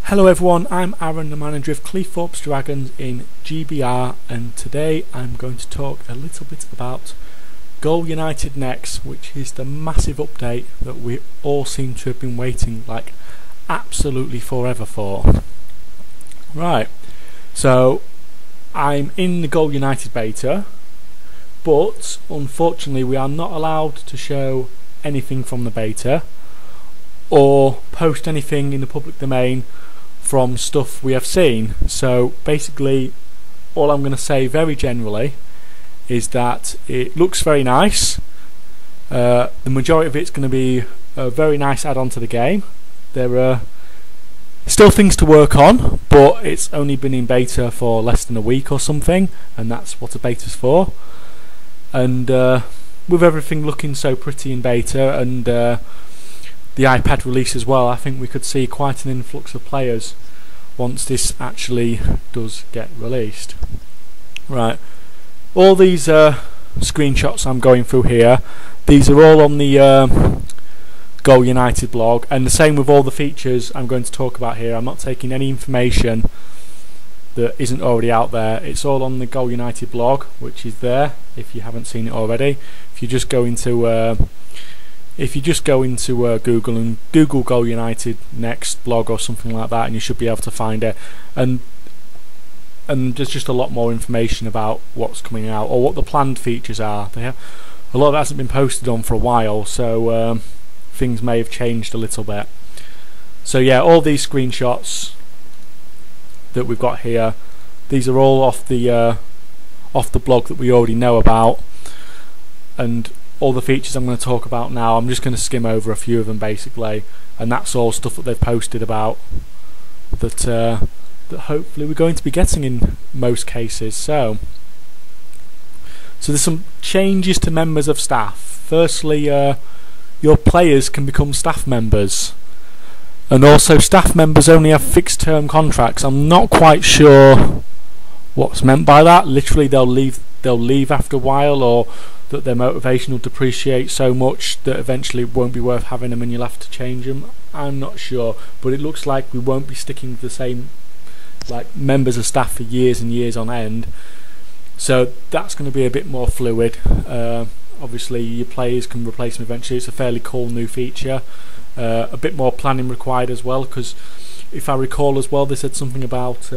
Hello everyone, I'm Aaron, the manager of Cleethorpes Dragons in GBR, and today I'm going to talk a little bit about Goalunited Next, which is the massive update that we all seem to have been waiting like absolutely forever for. Right, so I'm in the Goalunited beta, but unfortunately we are not allowed to show anything from the beta or post anything in the public domain from stuff we have seen. So basically all I'm going to say very generally is that it looks very nice. The majority of it's going to be a very nice add-on to the game. There are still things to work on, but it's only been in beta for less than a week or something, and that's what a beta's for. And with everything looking so pretty in beta and the iPad release as well, I think we could see quite an influx of players once this actually does get released. Right, all these screenshots I'm going through here, these are all on the Goalunited blog, and the same with all the features I'm going to talk about here. I'm not taking any information that isn't already out there. It's all on the Goalunited blog, which is there if you haven't seen it already. If you just go into Google and Google Goalunited Next blog or something like that, and you should be able to find it. And there's just a lot more information about what's coming out or what the planned features are. A lot of it hasn't been posted on for a while, so things may have changed a little bit. So yeah, all these screenshots that we've got here, these are all off the blog that we already know about, and all the features I'm going to talk about now, I'm just going to skim over a few of them basically, and that's all stuff that they've posted about that hopefully we're going to be getting in most cases. So there's some changes to members of staff. Firstly, your players can become staff members, and also staff members only have fixed term contracts. I'm not quite sure what's meant by that. Literally they'll leave after a while, or that their motivation will depreciate so much that eventually it won't be worth having them and you'll have to change them. I'm not sure, but it looks like we won't be sticking to the same members of staff for years and years on end, so that's going to be a bit more fluid. Obviously your players can replace them eventually. It's a fairly cool new feature. A bit more planning required as well, because if I recall as well, they said something about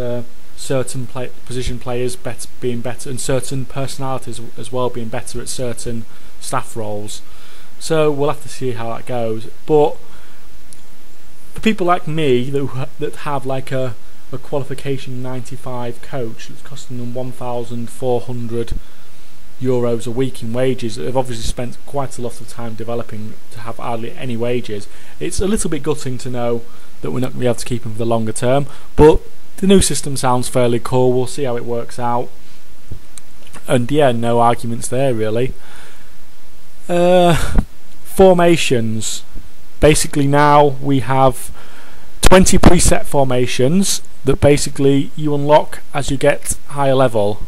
certain position players being better, and certain personalities as well being better at certain staff roles. So we'll have to see how that goes. But for people like me that have like a qualification 95 coach that's costing them €1,400 a week in wages, they've obviously spent quite a lot of time developing to have hardly any wages. It's a little bit gutting to know that we're not going to be able to keep them for the longer term, but the new system sounds fairly cool. We'll see how it works out, and yeah, no arguments there really. Formations. Basically now we have 20 preset formations that basically you unlock as you get higher level.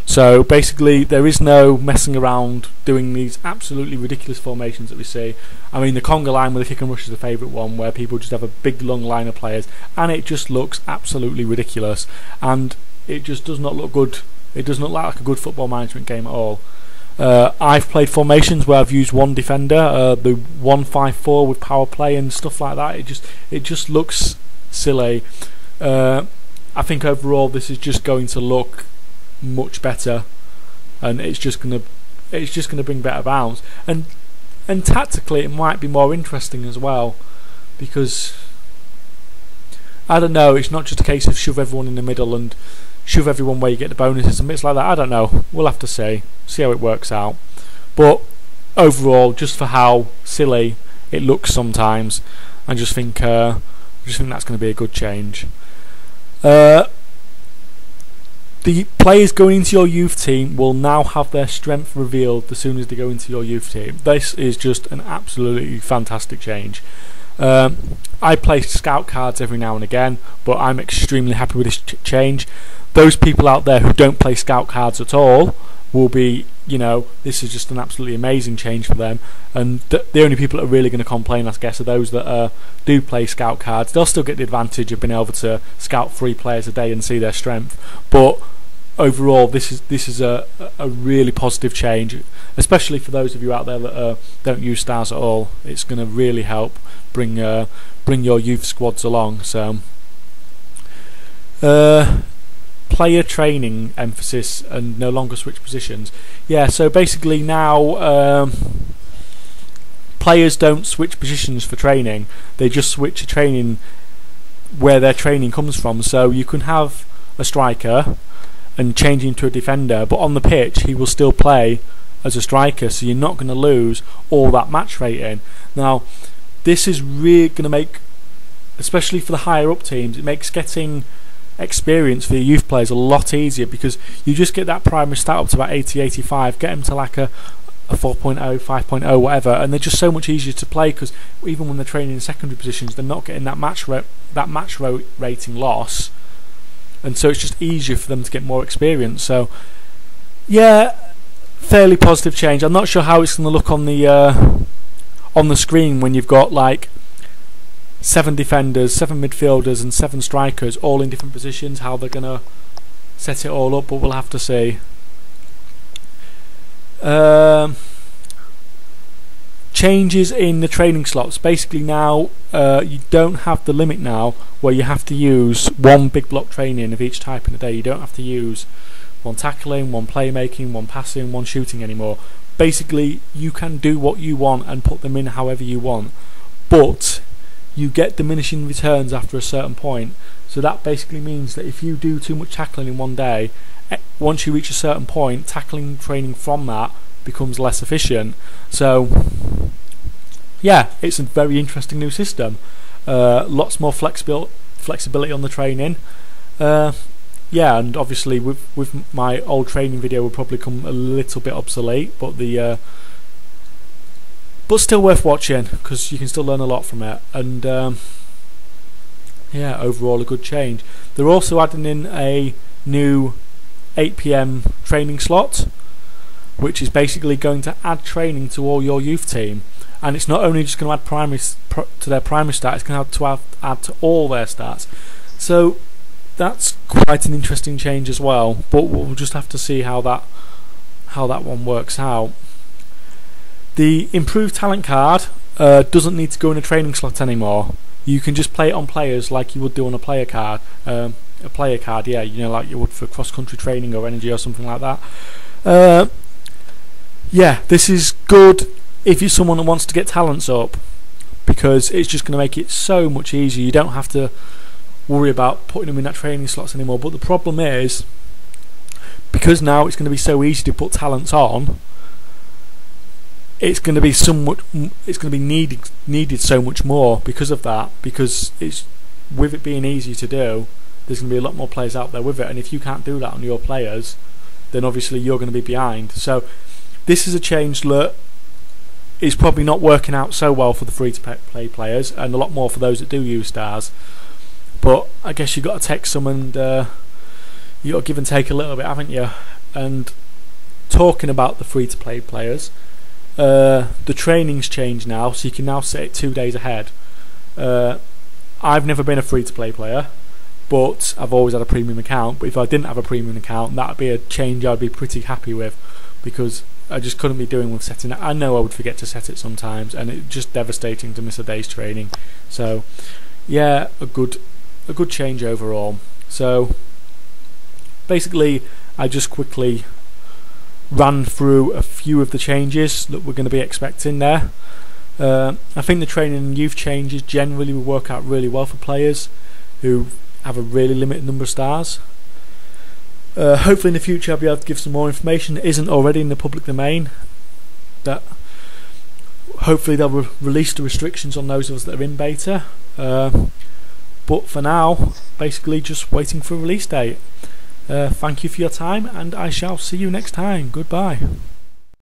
So basically there is no messing around doing these absolutely ridiculous formations that we see. I mean, the conga line with the kick and rush is the favourite one, where people just have a big long line of players and it just looks absolutely ridiculous, and it just does not look good. It does not look like a good football management game at all. I've played formations where I've used one defender, the 1-5-4 with power play and stuff like that. It just looks silly. I think overall this is just going to look much better, and it's just gonna bring better balance, and tactically it might be more interesting as well, because I don't know, it's not just a case of shove everyone in the middle and shove everyone where you get the bonuses and bits like that. I don't know, we'll have to see how it works out, but overall, just for how silly it looks sometimes, I just think that's going to be a good change. The players going into your youth team will now have their strength revealed as soon as they go into your youth team. This is just an absolutely fantastic change. I play scout cards every now and again, but I'm extremely happy with this change. Those people out there who don't play scout cards at all will be you know, this is just an absolutely amazing change for them. And the only people that are really going to complain, I guess, are those that do play scout cards. They'll still get the advantage of being able to scout 3 players a day and see their strength, but overall this is a really positive change, especially for those of you out there that don't use stars at all. It's going to really help bring your youth squads along. So player training emphasis and no longer switch positions. Yeah, so basically now players don't switch positions for training, they just switch to training where their training comes from. So you can have a striker and change into a defender, but on the pitch he will still play as a striker, so you're not going to lose all that match rating. Now this is really going to make, especially for the higher up teams, it makes getting experience for your youth players a lot easier, because you just get that primary stat up to about 80-85, get them to like a 4.0, 5.0, whatever, and they're just so much easier to play, because even when they're training in secondary positions they're not getting that match rating loss, and so it's just easier for them to get more experience. So yeah, fairly positive change. I'm not sure how it's going to look on the screen when you've got like 7 defenders, 7 midfielders and 7 strikers all in different positions, how they're going to set it all up, but we'll have to see. Changes in the training slots. Basically now you don't have the limit now where you have to use 1 big block training of each type in a day. You don't have to use 1 tackling, 1 playmaking, 1 passing, 1 shooting anymore. Basically you can do what you want and put them in however you want, but you get diminishing returns after a certain point. So that basically means that if you do too much tackling in one day, once you reach a certain point, tackling training from that becomes less efficient. So yeah, it's a very interesting new system. Lots more flexibility on the training. Yeah, and obviously with my old training video will probably come a little bit obsolete, but but still worth watching, because you can still learn a lot from it. And yeah, overall a good change. They're also adding in a new 8 PM training slot, which is basically going to add training to all your youth team. And it's not only just going to add to their primary stats, it's going to add to all their stats. So that's quite an interesting change as well, but we'll just have to see how that one works out. The improved talent card doesn't need to go in a training slot anymore. You can just play it on players like you would do on a player card. Yeah, you know, like you would for cross-country training or energy or something like that. Yeah, this is good if you're someone that wants to get talents up, because it's just going to make it so much easier. You don't have to worry about putting them in that training slots anymore. But the problem is, because now it's going to be so easy to put talents on, it's going to be needed so much more because of that. Because it's, with it being easy to do, there's going to be a lot more players out there with it, and if you can't do that on your players, then obviously you're going to be behind. So this is a change that is probably not working out so well for the free-to-play players, and a lot more for those that do use stars. But I guess you've got to take some, and you've got to give and take a little bit, haven't you? And talking about the free-to-play players, the training's changed now, so you can now set it 2 days ahead. I've never been a free-to-play player, but I've always had a premium account. But if I didn't have a premium account, that would be a change I'd be pretty happy with, because I just couldn't be doing with setting it. I know I would forget to set it sometimes, and it's just devastating to miss a day's training. So yeah, a good change overall. So basically I just quickly ran through a few of the changes that we're going to be expecting there. I think the training and youth changes generally will work out really well for players who have a really limited number of stars. Hopefully in the future I'll be able to give some more information that isn't already in the public domain. That hopefully they'll release the restrictions on those of us that are in beta. But for now, basically just waiting for a release date. Thank you for your time, and I shall see you next time. Goodbye.